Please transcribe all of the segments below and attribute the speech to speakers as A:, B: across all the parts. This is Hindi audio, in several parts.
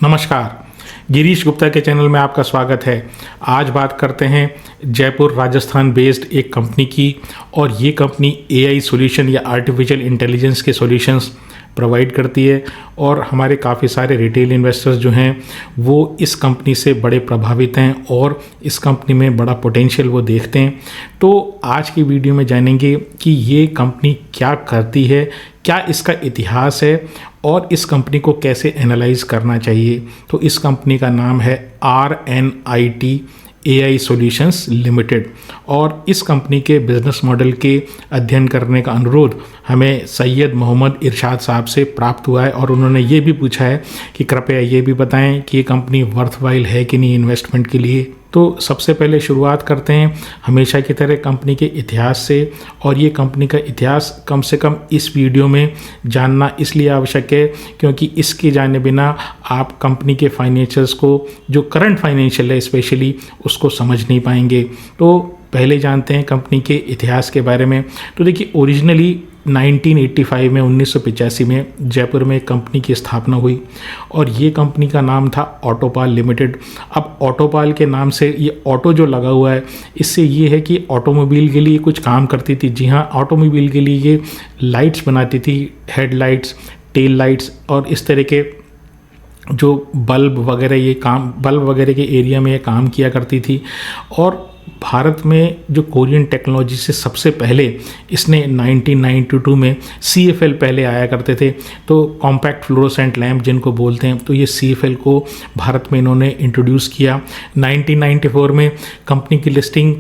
A: नमस्कार। गिरीश गुप्ता के चैनल में आपका स्वागत है। आज बात करते हैं जयपुर राजस्थान बेस्ड एक कंपनी की, और ये कंपनी एआई सॉल्यूशन या आर्टिफिशियल इंटेलिजेंस के सॉल्यूशंस प्रोवाइड करती है, और हमारे काफ़ी सारे रिटेल इन्वेस्टर्स जो हैं वो इस कंपनी से बड़े प्रभावित हैं और इस कंपनी में बड़ा पोटेंशियल वो देखते हैं। तो आज की वीडियो में जानेंगे कि ये कंपनी क्या करती है, क्या इसका इतिहास है और इस कंपनी को कैसे एनालाइज करना चाहिए। तो इस कंपनी का नाम है RNIT AI सॉल्यूशंस लिमिटेड, और इस कंपनी के बिजनेस मॉडल के अध्ययन करने का अनुरोध हमें सैयद मोहम्मद इरशाद साहब से प्राप्त हुआ है, और उन्होंने ये भी पूछा है कि कृपया ये भी बताएं कि ये कंपनी वर्थवाइल है कि नहीं इन्वेस्टमेंट के लिए। तो सबसे पहले शुरुआत करते हैं हमेशा की तरह कंपनी के इतिहास से, और ये कंपनी का इतिहास कम से कम इस वीडियो में जानना इसलिए आवश्यक है क्योंकि इसके जाने बिना आप कंपनी के फाइनेंशियल्स को, जो करंट फाइनेंशियल है स्पेशली, उसको समझ नहीं पाएंगे। तो पहले जानते हैं कंपनी के इतिहास के बारे में। तो देखिए, ओरिजिनली 1985 में 1985 में जयपुर में एक कंपनी की स्थापना हुई, और ये कंपनी का नाम था ऑटोपाल लिमिटेड। अब ऑटोपाल के नाम से ये ऑटो जो लगा हुआ है, इससे ये है कि ऑटोमोबाइल के लिए कुछ काम करती थी। जी हाँ, ऑटोमोबाइल के लिए ये लाइट्स बनाती थी, हेडलाइट्स, टेल लाइट्स, और इस तरह के जो बल्ब वगैरह के एरिया में ये काम किया करती थी। और भारत में जो कोरियन टेक्नोलॉजी से सबसे पहले इसने 1992 में CFL पहले आया करते थे, तो कॉम्पैक्ट फ्लोरोसेंट लैम्प जिनको बोलते हैं, तो ये CFL को भारत में इन्होंने इंट्रोड्यूस किया। 1994 में कंपनी की लिस्टिंग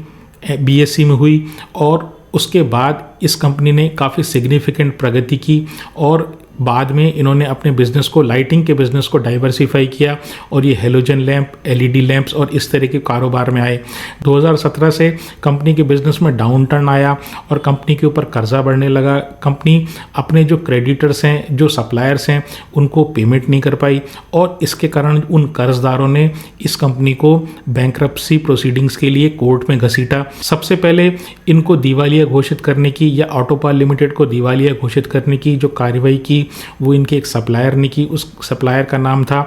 A: BSE में हुई, और उसके बाद इस कंपनी ने काफ़ी सिग्निफिकेंट प्रगति की, और बाद में इन्होंने अपने बिज़नेस को, लाइटिंग के बिज़नेस को डाइवर्सिफाई किया, और ये हेलोजन लैंप, LED लैंप्स और इस तरह के कारोबार में आए। 2017 से कंपनी के बिज़नेस में डाउन टर्न आया और कंपनी के ऊपर कर्जा बढ़ने लगा। कंपनी अपने जो क्रेडिटर्स हैं, जो सप्लायर्स हैं, उनको पेमेंट नहीं कर पाई, और इसके कारण उन कर्जदारों ने इस कंपनी को बैंक्रप्सी प्रोसीडिंग्स के लिए कोर्ट में घसीटा। सबसे पहले इनको दिवालिया घोषित करने की, या ऑटोपाल लिमिटेड को दिवालिया घोषित करने की जो कार्रवाई की, वो इनके एक सप्लायर ने की। उस सप्लायर का नाम था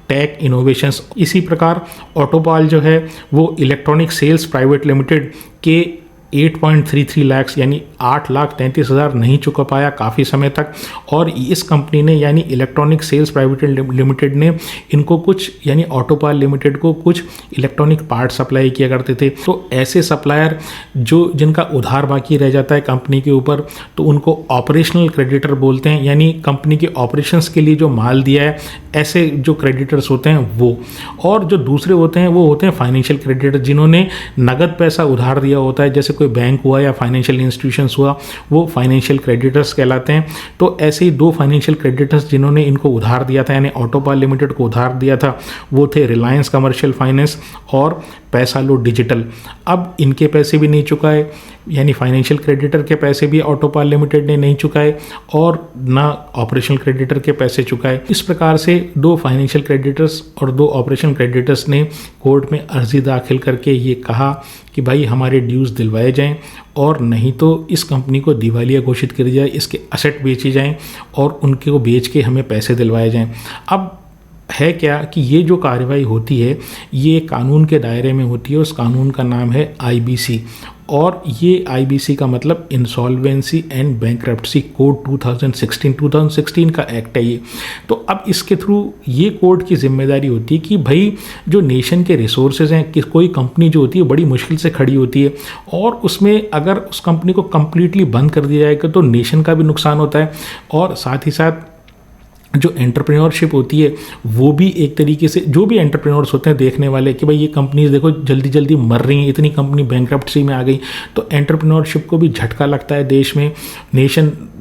A: टेक इनोवेशंस। इसी प्रकार ऑटोपाल जो है वो इलेक्ट्रॉनिक सेल्स प्राइवेट लिमिटेड के 8.33 लाख यानी 8,33,000 नहीं चुका पाया काफ़ी समय तक, और इस कंपनी ने यानी इलेक्ट्रॉनिक सेल्स प्राइवेट लिमिटेड ने इनको कुछ, यानी ऑटोपाल लिमिटेड को कुछ इलेक्ट्रॉनिक पार्ट सप्लाई किया करते थे। तो ऐसे सप्लायर जिनका उधार बाकी रह जाता है कंपनी के ऊपर, तो उनको ऑपरेशनल क्रेडिटर बोलते हैं, यानी कंपनी के ऑपरेशंस के लिए जो माल दिया है, ऐसे जो क्रेडिटर्स होते हैं वो। और जो दूसरे होते हैं वो होते हैं फाइनेंशियल क्रेडिटर, जिन्होंने नगद पैसा उधार दिया होता है, जैसे कोई बैंक हुआ या फाइनेंशियल इंस्टीट्यूशंस हुआ, वो फाइनेंशियल क्रेडिटर्स कहलाते हैं। तो ऐसे ही दो फाइनेंशियल क्रेडिटर्स जिन्होंने इनको उधार दिया था, यानी ऑटोपाल लिमिटेड को उधार दिया था, वो थे रिलायंस कमर्शियल फाइनेंस और पैसालो डिजिटल। अब इनके पैसे भी नहीं चुकाए, यानी फाइनेंशियल क्रेडिटर के पैसे भी ऑटोपाल लिमिटेड ने नहीं चुकाए, और ना ऑपरेशनल क्रेडिटर के पैसे चुकाए। इस प्रकार से दो फाइनेंशियल क्रेडिटर्स और दो ऑपरेशन क्रेडिटर्स ने कोर्ट में अर्जी दाखिल करके ये कहा कि भाई हमारे ड्यूज दिलवाए जाएं, और नहीं तो इस कंपनी को दिवालिया घोषित कर दिया जाए, इसके असेट बेचे जाएं और उनके को बेच के हमें पैसे दिलवाए जाएं। अब है क्या कि ये जो कार्रवाई होती है ये कानून के दायरे में होती है। उस कानून का नाम है IBC, और ये IBC का मतलब इंसॉल्वेंसी एंड बैंक्रप्सी कोड 2016 का एक्ट है ये। तो अब इसके थ्रू ये कोर्ट की जिम्मेदारी होती है कि भाई जो नेशन के रिसोर्सेज हैं, कि कोई कंपनी जो होती है बड़ी मुश्किल से खड़ी होती है, और उसमें अगर उस कंपनी को कम्प्लीटली बंद कर दिया जाएगा तो नेशन का भी नुकसान होता है, और साथ ही साथ जो एंटरप्रेन्योरशिप होती है वो भी एक तरीके से, जो भी एंटरप्रेन्योर्स होते हैं देखने वाले कि भाई ये कंपनीज देखो जल्दी जल्दी मर रही हैं, इतनी कंपनी बैंक्रप्सी में आ गई, तो एंटरप्रेन्योरशिप को भी झटका लगता है देश में।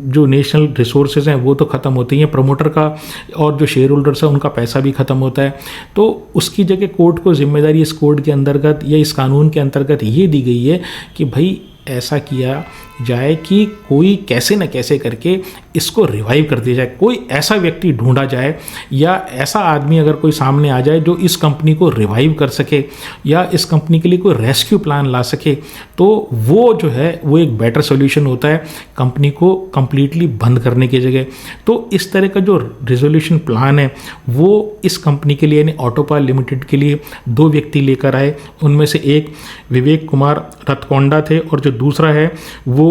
A: जो नेशनल रिसोर्सेज हैं वो तो ख़त्म होती हैं, प्रमोटर का और जो शेयर होल्डर्स हैं उनका पैसा भी ख़त्म होता है। तो उसकी जगह कोर्ट को जिम्मेदारी इस कोड के अंतर्गत या इस कानून के अंतर्गत ये दी गई है कि भाई ऐसा किया जाए कि कोई कैसे न कैसे करके इसको रिवाइव कर दिया जाए, कोई ऐसा व्यक्ति ढूंढा जाए या ऐसा आदमी अगर कोई सामने आ जाए जो इस कंपनी को रिवाइव कर सके या इस कंपनी के लिए कोई रेस्क्यू प्लान ला सके, तो वो जो है वो एक बेटर सोल्यूशन होता है कंपनी को कंप्लीटली बंद करने की जगह। तो इस तरह का जो रिजोल्यूशन प्लान है वो इस कंपनी के लिए यानी ऑटोपाल लिमिटेड के लिए 2 व्यक्ति लेकर आए। उनमें से एक विवेक कुमार रतकोंडा थे और जो दूसरा है वो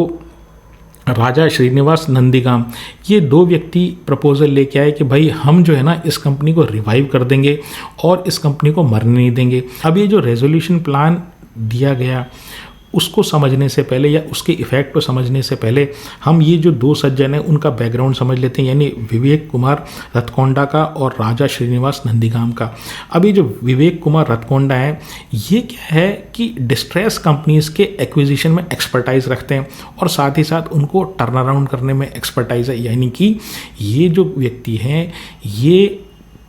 A: राजा श्रीनिवास नंदीगाम। ये 2 व्यक्ति प्रपोजल लेके आए कि भाई हम जो है ना इस कंपनी को रिवाइव कर देंगे और इस कंपनी को मरने नहीं देंगे। अब ये जो रेजोल्यूशन प्लान दिया गया उसको समझने से पहले या उसके इफ़ेक्ट को समझने से पहले हम ये जो 2 सज्जन हैं उनका बैकग्राउंड समझ लेते हैं, यानी विवेक कुमार रतकोंडा का और राजा श्रीनिवास नंदीगाम का। अब ये जो विवेक कुमार रतकोंडा है ये क्या है कि डिस्ट्रेस कंपनीज़ के एक्विजिशन में एक्सपर्टाइज रखते हैं और साथ ही साथ उनको टर्न अराउंड करने में एक्सपर्टाइज है, यानी कि ये जो व्यक्ति हैं ये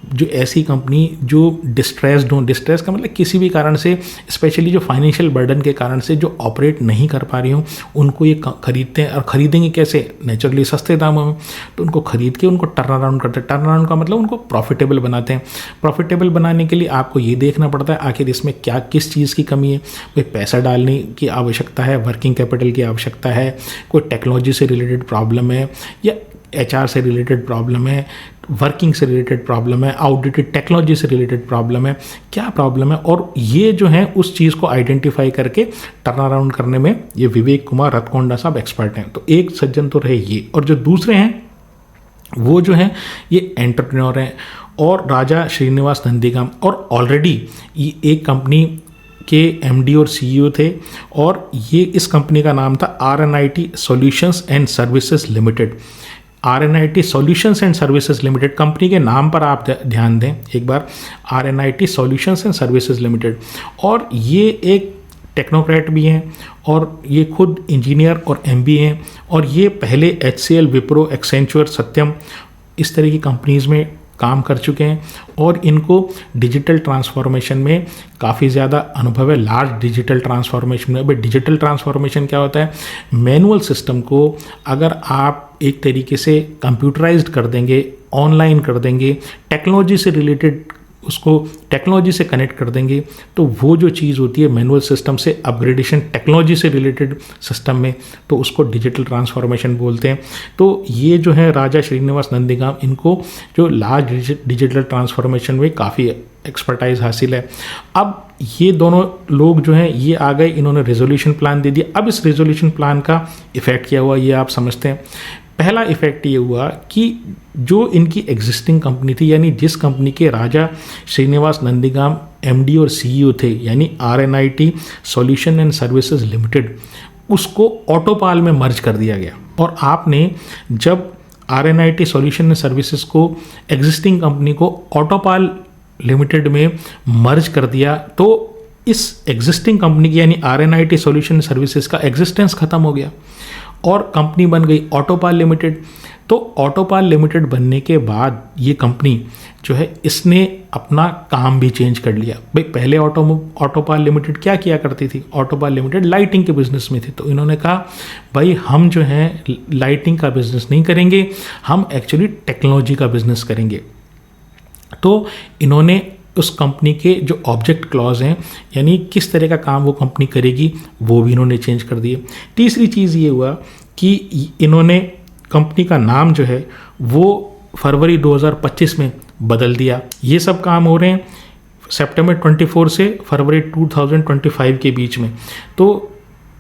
A: जो ऐसी कंपनी जो डिस्ट्रेस्ड हो, डिस्ट्रेस का मतलब किसी भी कारण से स्पेशली जो फाइनेंशियल बर्डन के कारण से जो ऑपरेट नहीं कर पा रही हो उनको ये खरीदते हैं। और ख़रीदेंगे कैसे? नेचुरली सस्ते दामों में। तो उनको ख़रीद के उनको टर्न अराउंड करते हैं। टर्न अराउंड का मतलब उनको प्रॉफिटेबल बनाते हैं। प्रॉफिटेबल बनाने के लिए आपको ये देखना पड़ता है आखिर इसमें क्या किस चीज़ की कमी है। कोई पैसा डालने की आवश्यकता है, वर्किंग कैपिटल की आवश्यकता है, कोई टेक्नोलॉजी से रिलेटेड प्रॉब्लम है या HR से रिलेटेड प्रॉब्लम है, वर्किंग से रिलेटेड प्रॉब्लम है, आउटडेटेड टेक्नोलॉजी से रिलेटेड प्रॉब्लम है, क्या प्रॉब्लम है। और ये जो है उस चीज़ को आइडेंटिफाई करके टर्न अराउंड करने में ये विवेक कुमार रतकोंडा साहब एक्सपर्ट हैं। तो एक सज्जन तो रहे ये, और जो दूसरे हैं वो जो हैं ये एंटरप्रेन्योर हैं और राजा श्रीनिवास नंदीगाम, और ऑलरेडी ये एक कंपनी के MD और CEO थे और ये इस कंपनी का नाम था RNIT solutions and services limited. RNIT solutions and services limited, company के नाम पर आप ध्यान दें एक बार, RNIT solutions and services limited. और ये एक टेक्नोक्रेट भी हैं और ये खुद इंजीनियर और MBA हैं और ये पहले HCL, विप्रो, एक्सेंचुअर, सत्यम इस तरह की कंपनीज़ में काम कर चुके हैं और इनको डिजिटल ट्रांसफॉर्मेशन में काफ़ी ज़्यादा अनुभव है। लार्ज डिजिटल ट्रांसफॉर्मेशन में, भाई डिजिटल ट्रांसफॉर्मेशन क्या होता है? मैनुअल सिस्टम को अगर आप एक तरीके से कंप्यूटराइज्ड कर देंगे, ऑनलाइन कर देंगे, टेक्नोलॉजी से रिलेटेड उसको टेक्नोलॉजी से कनेक्ट कर देंगे, तो वो जो चीज़ होती है मैनुअल सिस्टम से अपग्रेडेशन टेक्नोलॉजी से रिलेटेड सिस्टम में, तो उसको डिजिटल ट्रांसफॉर्मेशन बोलते हैं। तो ये जो है राजा श्रीनिवास नंदीगाम, इनको जो लार्ज डिजिटल ट्रांसफॉर्मेशन में काफ़ी एक्सपर्टाइज हासिल है। अब ये दोनों लोग जो हैं ये आ गए, इन्होंने रेजोल्यूशन प्लान दे दिया। अब इस रेजोल्यूशन प्लान का इफ़ेक्ट क्या हुआ ये आप समझते हैं। पहला इफ़ेक्ट ये हुआ कि जो इनकी एग्जिस्टिंग कंपनी थी, यानी जिस कंपनी के राजा श्रीनिवास नंदीगाम MD और CEO थे, यानी RNIT solution and services limited, उसको ऑटोपाल में मर्ज कर दिया गया। और आपने जब RNIT सॉल्यूशन एंड सर्विसेज को एग्जिस्टिंग कंपनी को ऑटोपाल लिमिटेड में मर्ज कर दिया, तो इस एग्जिस्टिंग कंपनी की यानी RNIT सॉल्यूशन सर्विसेज का एग्जिस्टेंस खत्म हो गया और कंपनी बन गई ऑटोपाल लिमिटेड। तो ऑटोपाल लिमिटेड बनने के बाद ये कंपनी जो है इसने अपना काम भी चेंज कर लिया। भाई पहले ऑटोपाल लिमिटेड क्या किया करती थी? ऑटोपाल लिमिटेड लाइटिंग के बिजनेस में थी। तो इन्होंने कहा भाई हम जो है लाइटिंग का बिजनेस नहीं करेंगे, हम एक्चुअली टेक्नोलॉजी का बिजनेस करेंगे। तो इन्होंने उस कंपनी के जो ऑब्जेक्ट क्लॉज हैं, यानी किस तरह का काम वो कंपनी करेगी, वो भी इन्होंने चेंज कर दिए। तीसरी चीज़ ये हुआ कि इन्होंने कंपनी का नाम जो है वो फरवरी 2025 में बदल दिया। ये सब काम हो रहे हैं सितंबर 24 से फरवरी 2025 के बीच में। तो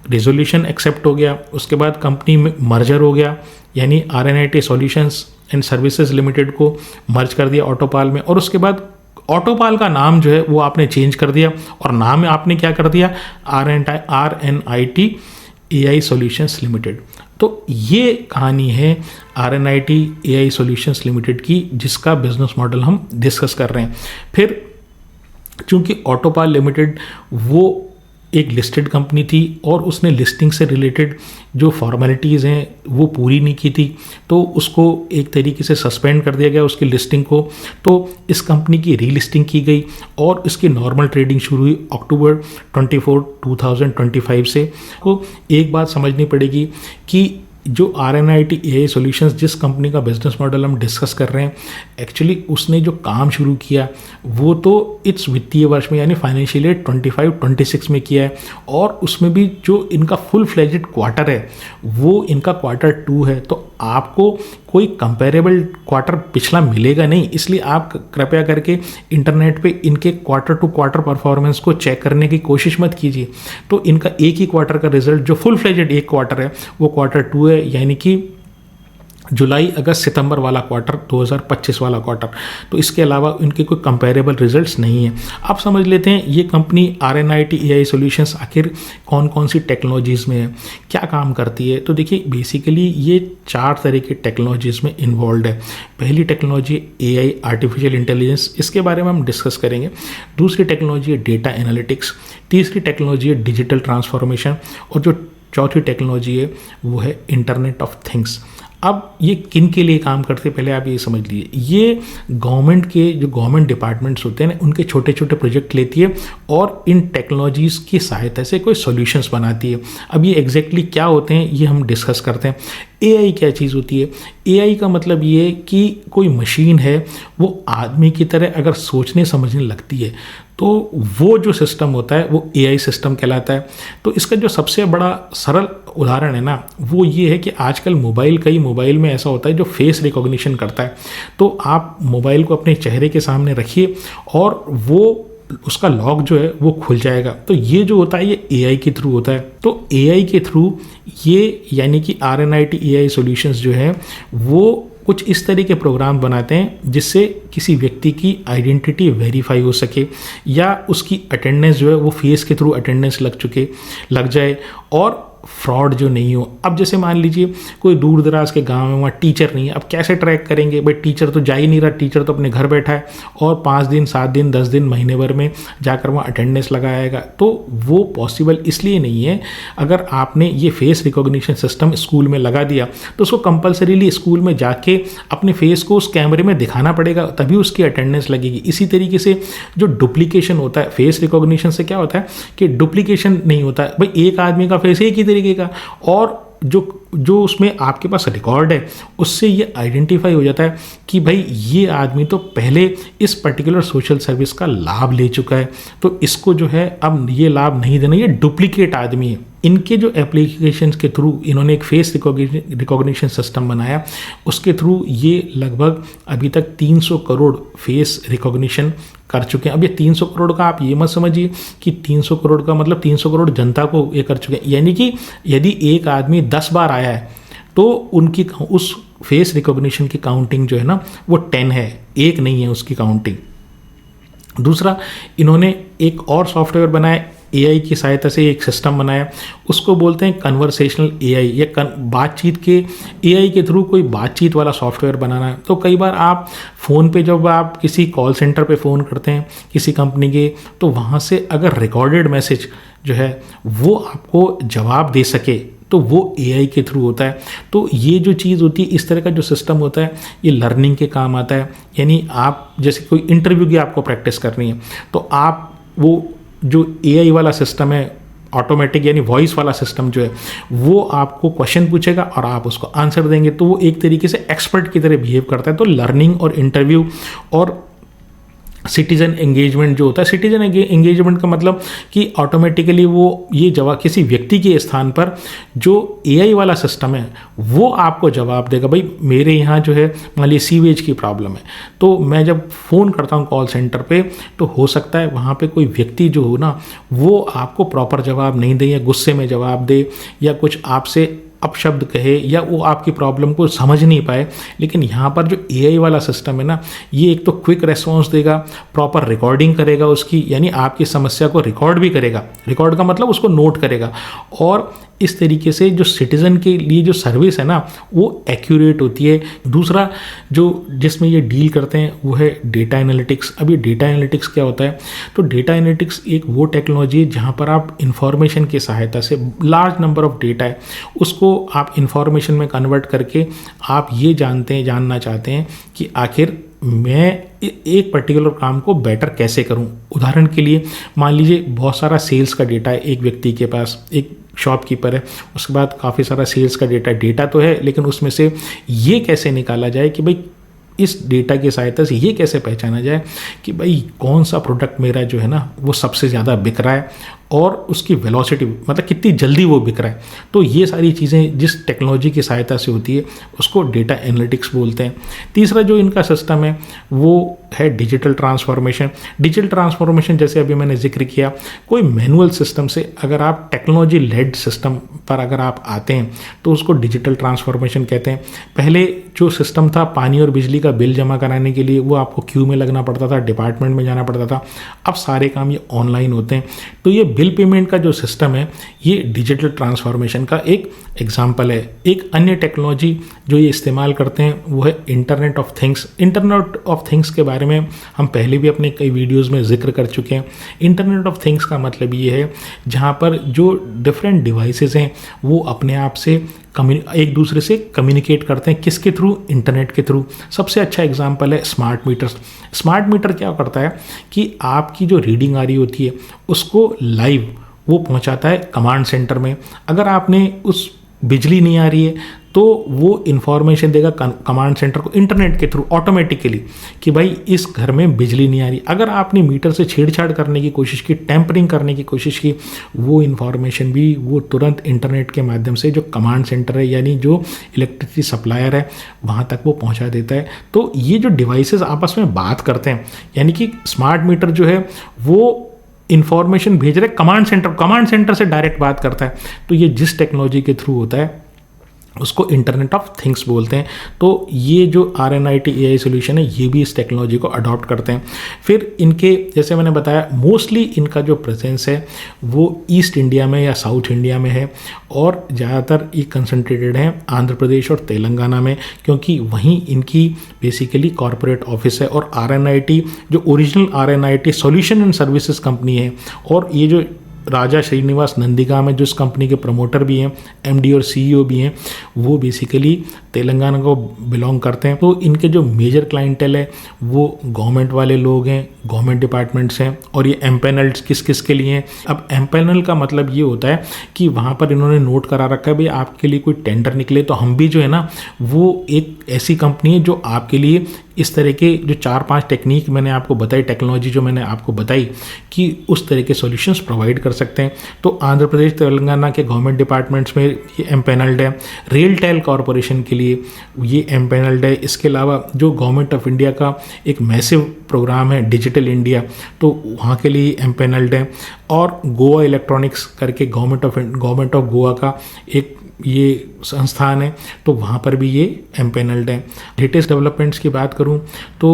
A: रेजोल्यूशन एक्सेप्ट हो गया, उसके बाद कंपनी में मर्जर हो गया, यानी RNIT solutions and services limited को मर्ज कर दिया ऑटोपाल में। और उसके बाद ऑटोपाल का नाम जो है वो आपने चेंज कर दिया और नाम आपने क्या कर दिया? RNIT AI solutions limited. तो ये कहानी है RNIT AI सॉल्यूशंस लिमिटेड की, जिसका बिजनेस मॉडल हम डिस्कस कर रहे हैं। फिर चूंकि ऑटोपाल लिमिटेड वो एक लिस्टेड कंपनी थी और उसने लिस्टिंग से रिलेटेड जो फॉर्मेलिटीज़ हैं वो पूरी नहीं की थी, तो उसको एक तरीके से सस्पेंड कर दिया गया उसकी लिस्टिंग को। तो इस कंपनी की रीलिस्टिंग की गई और इसकी नॉर्मल ट्रेडिंग शुरू हुई अक्टूबर 24, 2025 से। को एक बात समझनी पड़ेगी कि जो RNIT AI सॉल्यूशंस जिस कंपनी का बिजनेस मॉडल हम डिस्कस कर रहे हैं, एक्चुअली उसने जो काम शुरू किया वो तो इस वित्तीय वर्ष में यानी फाइनेंशियल ईयर 25-26 में किया है, और उसमें भी जो इनका फुल फ्लेजेड क्वार्टर है वो इनका Q2 है। तो आपको कोई कंपेरेबल क्वार्टर पिछला मिलेगा नहीं, इसलिए आप कृपया करके इंटरनेट पे इनके क्वार्टर टू क्वार्टर परफॉर्मेंस को चेक करने की कोशिश मत कीजिए। तो इनका एक ही क्वार्टर का रिजल्ट जो फुल फ्लेजेड एक क्वार्टर है वो Q2 है, यानी कि जुलाई अगस्त सितंबर वाला क्वार्टर, 2025 वाला क्वार्टर। तो इसके अलावा इनके कोई कंपेरेबल रिजल्ट्स नहीं है। अब समझ लेते हैं ये कंपनी RNIT AI सॉल्यूशंस आखिर कौन कौन सी टेक्नोलॉजीज़ में है, क्या काम करती है। तो देखिए बेसिकली ये 4 तरह की टेक्नोलॉजीज़ में इन्वॉल्व है। पहली टेक्नोलॉजी AI आर्टिफिशियल इंटेलिजेंस, इसके बारे में हम डिस्कस करेंगे। दूसरी टेक्नोलॉजी है डेटा एनालिटिक्स। तीसरी टेक्नोलॉजी है डिजिटल ट्रांसफॉर्मेशन, और जो चौथी टेक्नोलॉजी है वो है इंटरनेट ऑफ थिंग्स। अब ये किन के लिए काम करते हैं पहले आप ये समझ लीजिए। ये गवर्नमेंट के जो गवर्नमेंट डिपार्टमेंट्स होते हैं ना, उनके छोटे छोटे प्रोजेक्ट लेती है और इन टेक्नोलॉजीज़ की सहायता से कोई सॉल्यूशंस बनाती है। अब ये एग्जैक्टली क्या होते हैं ये हम डिस्कस करते हैं। AI क्या चीज़ होती है? AI का मतलब ये कि कोई मशीन है वो आदमी की तरह अगर सोचने समझने लगती है तो वो जो सिस्टम होता है वो AI सिस्टम कहलाता है। तो इसका जो सबसे बड़ा सरल उदाहरण है ना वो ये है कि आजकल कई मोबाइल में ऐसा होता है जो फेस रिकॉग्निशन करता है। तो आप मोबाइल को अपने चेहरे के सामने रखिए और वो उसका लॉक जो है वो खुल जाएगा। तो ये जो होता है ये AI के थ्रू होता है। तो AI के थ्रू ये यानी कि RNIT AI सॉल्यूशंस जो है वो कुछ इस तरह के प्रोग्राम बनाते हैं जिससे किसी व्यक्ति की आइडेंटिटी वेरीफाई हो सके या उसकी अटेंडेंस जो है वो फेस के थ्रू अटेंडेंस लग जाए और फ्रॉड जो नहीं हो। अब जैसे मान लीजिए कोई दूर दराज के गांव में वहाँ टीचर नहीं है, अब कैसे ट्रैक करेंगे भाई? टीचर तो जा ही नहीं रहा, टीचर तो अपने घर बैठा है और 5 दिन 7 दिन 10 दिन महीने भर में जाकर वहाँ अटेंडेंस लगाएगा। तो वो पॉसिबल इसलिए नहीं है। अगर आपने ये फेस रिकॉग्निशन सिस्टम स्कूल में लगा दिया तो उसको कंपल्सरीली स्कूल में जाके अपने फेस को उस कैमरे में दिखाना पड़ेगा, तभी उसकी अटेंडेंस लगेगी। इसी तरीके से जो डुप्लीकेशन होता है फेस रिकॉग्निशन से क्या होता है कि डुप्लीकेशन नहीं होता है। भाई एक आदमी का फेस एक ही तरीके का, और जो उसमें आपके पास रिकॉर्ड है उससे ये आइडेंटिफाई हो जाता है कि भाई ये आदमी तो पहले इस पर्टिकुलर सोशल सर्विस का लाभ ले चुका है, तो इसको जो है अब ये लाभ नहीं देना, ये डुप्लीकेट आदमी है। इनके जो एप्लीकेशंस के थ्रू इन्होंने एक फेस रिकॉग्निशन सिस्टम बनाया, उसके थ्रू ये लगभग अभी तक 300 करोड़ फेस रिकॉग्निशन कर चुके हैं। अब ये 300 करोड़ का आप ये मत समझिए कि 300 करोड़ का मतलब 300 करोड़ जनता को ये कर चुके हैं, यानी कि यदि एक आदमी 10 बार आया है तो उनकी उस फेस रिकॉग्निशन की काउंटिंग जो है ना वो 10 है, एक नहीं है उसकी काउंटिंग। दूसरा, इन्होंने एक और सॉफ्टवेयर बनाया AI की सहायता से, एक सिस्टम बनाया, उसको बोलते हैं कन्वर्सेशनल AI या बातचीत के AI के थ्रू कोई बातचीत वाला सॉफ्टवेयर बनाना है। तो कई बार आप फ़ोन पे जब आप किसी कॉल सेंटर पे फ़ोन करते हैं किसी कंपनी के, तो वहाँ से अगर रिकॉर्डेड मैसेज जो है वो आपको जवाब दे सके तो वो AI के थ्रू होता है। तो ये जो चीज़ होती है, इस तरह का जो सिस्टम होता है, ये लर्निंग के काम आता है। यानी आप जैसे कोई इंटरव्यू की आपको प्रैक्टिस करनी है तो आप वो जो AI वाला सिस्टम है ऑटोमेटिक यानी वॉइस वाला सिस्टम जो है वो आपको क्वेश्चन पूछेगा और आप उसको आंसर देंगे, तो वो एक तरीके से एक्सपर्ट की तरह बिहेव करता है। तो लर्निंग और इंटरव्यू और सिटीजन एंगेजमेंट जो होता है, सिटीजन एंगेजमेंट का मतलब कि ऑटोमेटिकली वो ये जवाब किसी व्यक्ति के स्थान पर जो AI वाला सिस्टम है वो आपको जवाब देगा। भाई मेरे यहाँ जो है मान लीजिए सीवेज की प्रॉब्लम है, तो मैं जब फ़ोन करता हूँ कॉल सेंटर पे तो हो सकता है वहाँ पे कोई व्यक्ति जो हो ना वो आपको प्रॉपर जवाब नहीं दे या गुस्से में जवाब दे या कुछ आपसे अपशब्द कहे या वो आपकी प्रॉब्लम को समझ नहीं पाए। लेकिन यहाँ पर जो AI वाला सिस्टम है ना, ये एक तो क्विक रेस्पॉन्स देगा, प्रॉपर रिकॉर्डिंग करेगा उसकी, यानी आपकी समस्या को रिकॉर्ड भी करेगा, रिकॉर्ड का मतलब उसको नोट करेगा, और इस तरीके से जो सिटीज़न के लिए जो सर्विस है ना वो एक्यूरेट होती है। दूसरा जो जिसमें ये डील करते हैं वो है डेटा एनालिटिक्स। अब ये डेटा एनालिटिक्स क्या होता है? तो डेटा एनालिटिक्स एक वो टेक्नोलॉजी है जहाँ पर आप इंफॉर्मेशन की सहायता से लार्ज नंबर ऑफ डेटा है उसको आप इंफॉर्मेशन में कन्वर्ट करके आप ये जानना चाहते हैं कि आखिर मैं एक पर्टिकुलर काम को बेटर कैसे करूं। उदाहरण के लिए मान लीजिए बहुत सारा सेल्स का डेटा है एक व्यक्ति के पास, एक शॉपकीपर है, उसके बाद काफ़ी सारा सेल्स का डेटा तो है, लेकिन उसमें से ये कैसे निकाला जाए कि भाई इस डेटा की सहायता से ये कैसे पहचाना जाए कि भाई कौन सा प्रोडक्ट मेरा जो है ना वो सबसे ज़्यादा बिक रहा है और उसकी वेलोसिटी मतलब कितनी जल्दी वो बिक रहा है। तो ये सारी चीज़ें जिस टेक्नोलॉजी की सहायता से होती है उसको डेटा एनालिटिक्स बोलते हैं। तीसरा जो इनका सिस्टम है वो है डिजिटल ट्रांसफॉर्मेशन। डिजिटल ट्रांसफॉर्मेशन जैसे अभी मैंने जिक्र किया, कोई मैनुअल सिस्टम से अगर आप टेक्नोलॉजी लेड सिस्टम पर अगर आप आते हैं तो उसको डिजिटल ट्रांसफॉर्मेशन कहते हैं। पहले जो सिस्टम था पानी और बिजली का बिल जमा कराने के लिए वो आपको क्यू में लगना पड़ता था, डिपार्टमेंट में जाना पड़ता था। अब सारे काम ये ऑनलाइन होते हैं। तो ये बिल पेमेंट का जो सिस्टम है ये डिजिटल ट्रांसफॉर्मेशन का एक एग्जाम्पल है। एक अन्य टेक्नोलॉजी जो ये इस्तेमाल करते हैं वो है internet of things. Internet of things के बारे में हम पहले भी अपने कई वीडियोस में जिक्र कर चुके हैं। इंटरनेट ऑफ थिंग्स का मतलब ये है जहाँ पर जो डिफरेंट डिवाइसेस हैं वो अपने आप से एक दूसरे से कम्युनिकेट करते हैं। किसके थ्रू? इंटरनेट के थ्रू। सबसे अच्छा एग्जांपल है स्मार्ट मीटर्स। स्मार्ट मीटर क्या करता है कि आपकी जो रीडिंग आ रही होती है उसको लाइव वो पहुंचाता है कमांड सेंटर में। अगर आपने उस बिजली नहीं आ रही है तो वो इन्फॉर्मेशन देगा कमांड सेंटर को इंटरनेट के थ्रू ऑटोमेटिकली कि भाई इस घर में बिजली नहीं आ रही। अगर आपने मीटर से छेड़छाड़ करने की कोशिश की, टेम्परिंग करने की कोशिश की, वो इन्फॉर्मेशन भी वो तुरंत इंटरनेट के माध्यम से जो कमांड सेंटर है यानी जो इलेक्ट्रिसिटी सप्लायर है वहाँ तक वो पहुँचा देता है। तो ये जो डिवाइसेस आपस में बात करते हैं यानी कि स्मार्ट मीटर जो है वो इन्फॉर्मेशन भेज रहे कमांड सेंटर से डायरेक्ट बात करता है। तो ये जिस टेक्नोलॉजी के थ्रू होता है उसको इंटरनेट ऑफ थिंग्स बोलते हैं। तो ये जो RNIT AI सोल्यूशन है ये भी इस टेक्नोलॉजी को अडॉप्ट करते हैं। फिर इनके जैसे मैंने बताया मोस्टली इनका जो प्रेजेंस है वो ईस्ट इंडिया में या साउथ इंडिया में है और ज़्यादातर ये कंसंट्रेटेड है आंध्र प्रदेश और तेलंगाना में, क्योंकि वहीं इनकी बेसिकली कॉरपोरेट ऑफिस है। और RNIT जो original RNIT solution and services company है और ये जो राजा श्रीनिवास नंदीगाम है जो इस कंपनी के प्रमोटर भी हैं, MD और CEO भी हैं, वो बेसिकली तेलंगाना को बिलोंग करते हैं। तो इनके जो मेजर क्लाइंटेल है वो गवर्नमेंट वाले लोग हैं, गवर्नमेंट डिपार्टमेंट्स हैं। और ये एम्पैनल्ड किस किस के लिए हैं? अब एम्पैनल का मतलब ये होता है कि वहाँ पर इन्होंने नोट करा रखा है भाई आपके लिए कोई टेंडर निकले तो हम भी जो है ना वो एक ऐसी कंपनी है जो आपके लिए इस तरह के जो 4-5 टेक्निक मैंने आपको बताई, टेक्नोलॉजी जो मैंने आपको बताई कि उस तरह के सॉल्यूशंस प्रोवाइड कर सकते हैं। तो आंध्र प्रदेश तेलंगाना के गवर्नमेंट डिपार्टमेंट्स में ये एम्पैनल्ड है। रेलटेल कॉरपोरेशन के लिए ये एम्पैनल्ड है। इसके अलावा जो गवर्नमेंट ऑफ इंडिया का एक मैसिव प्रोग्राम है डिजिटल इंडिया तो वहाँ के लिए एम्पैनल्ड है। और गोवा इलेक्ट्रॉनिक्स करके गवर्नमेंट ऑफ गोवा का एक ये संस्थान है तो वहाँ पर भी ये एम्पैनल्ड है। लेटेस्ट डेवलपमेंट्स की बात करूँ तो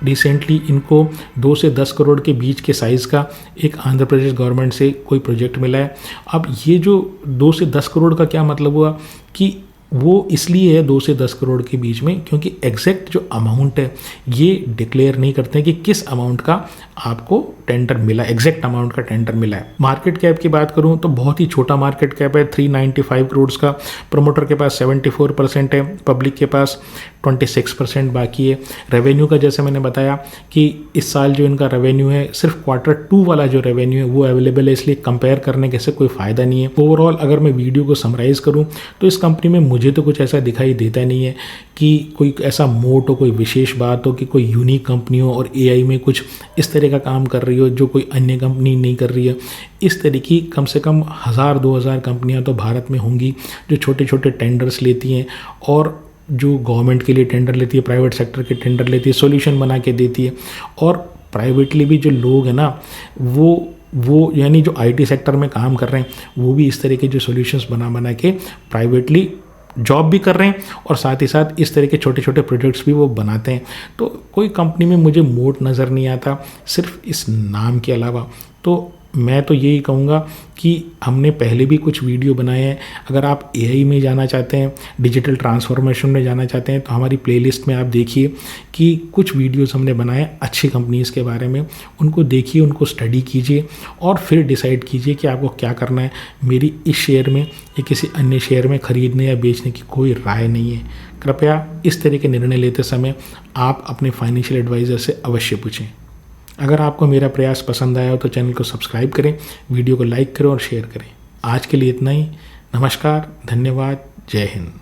A: रिसेंटली इनको 2 से 10 करोड़ के बीच के साइज़ का एक आंध्र प्रदेश गवर्नमेंट से कोई प्रोजेक्ट मिला है। अब ये जो 2 से 10 करोड़ का क्या मतलब हुआ कि वो इसलिए है 2 से 10 करोड़ के बीच में क्योंकि एग्जैक्ट जो अमाउंट है ये डिक्लेयर नहीं करते हैं कि किस अमाउंट का आपको टेंडर मिला, एग्जैक्ट अमाउंट का टेंडर मिला है। मार्केट कैप की बात करूं तो बहुत ही छोटा मार्केट कैप है, 395 करोड़ का। प्रमोटर के पास 74% है, पब्लिक के पास 26% बाकी है। रेवेन्यू का जैसे मैंने बताया कि इस साल जो इनका रेवेन्यू है सिर्फ Q2 वाला जो रेवेन्यू है वो अवेलेबल है, इसलिए कंपेयर करने के से कोई फ़ायदा नहीं है। ओवरऑल अगर मैं वीडियो को समराइज़ करूँ तो इस कंपनी में मुझे तो कुछ ऐसा दिखाई देता नहीं है कि कोई ऐसा मोट हो, कोई विशेष बात हो कि कोई यूनिक कंपनी हो और AI में कुछ इस तरह का काम कर रही हो जो कोई अन्य कंपनी नहीं कर रही है। इस तरह की कम से कम 1000-2000 कंपनियां तो भारत में होंगी जो छोटे छोटे टेंडर्स लेती हैं और जो गवर्नमेंट के लिए टेंडर लेती है, प्राइवेट सेक्टर के टेंडर लेती है, सॉल्यूशन बना के देती है। और प्राइवेटली भी जो लोग हैं ना वो यानी जो IT सेक्टर में काम कर रहे हैं वो भी इस तरह के जो सॉल्यूशंस बना के प्राइवेटली जॉब भी कर रहे हैं और साथ ही साथ इस तरह के छोटे छोटे प्रोजेक्ट्स भी वो बनाते हैं। तो कोई कंपनी में मुझे मोट नज़र नहीं आता सिर्फ इस नाम के अलावा। तो मैं तो यही कहूँगा कि हमने पहले भी कुछ वीडियो बनाए हैं। अगर आप एआई में जाना चाहते हैं, डिजिटल ट्रांसफॉर्मेशन में जाना चाहते हैं, तो हमारी प्लेलिस्ट में आप देखिए कि कुछ वीडियोस हमने बनाए अच्छी कंपनीज़ के बारे में। उनको देखिए, उनको स्टडी कीजिए और फिर डिसाइड कीजिए कि आपको क्या करना है। मेरी इस शेयर में या किसी अन्य शेयर में खरीदने या बेचने की कोई राय नहीं है। कृपया इस तरह के निर्णय लेते समय आप अपने फाइनेंशियल एडवाइज़र से अवश्य पूछें। अगर आपको मेरा प्रयास पसंद आया हो तो चैनल को सब्सक्राइब करें, वीडियो को लाइक करें और शेयर करें। आज के लिए इतना ही। नमस्कार, धन्यवाद, जय हिंद।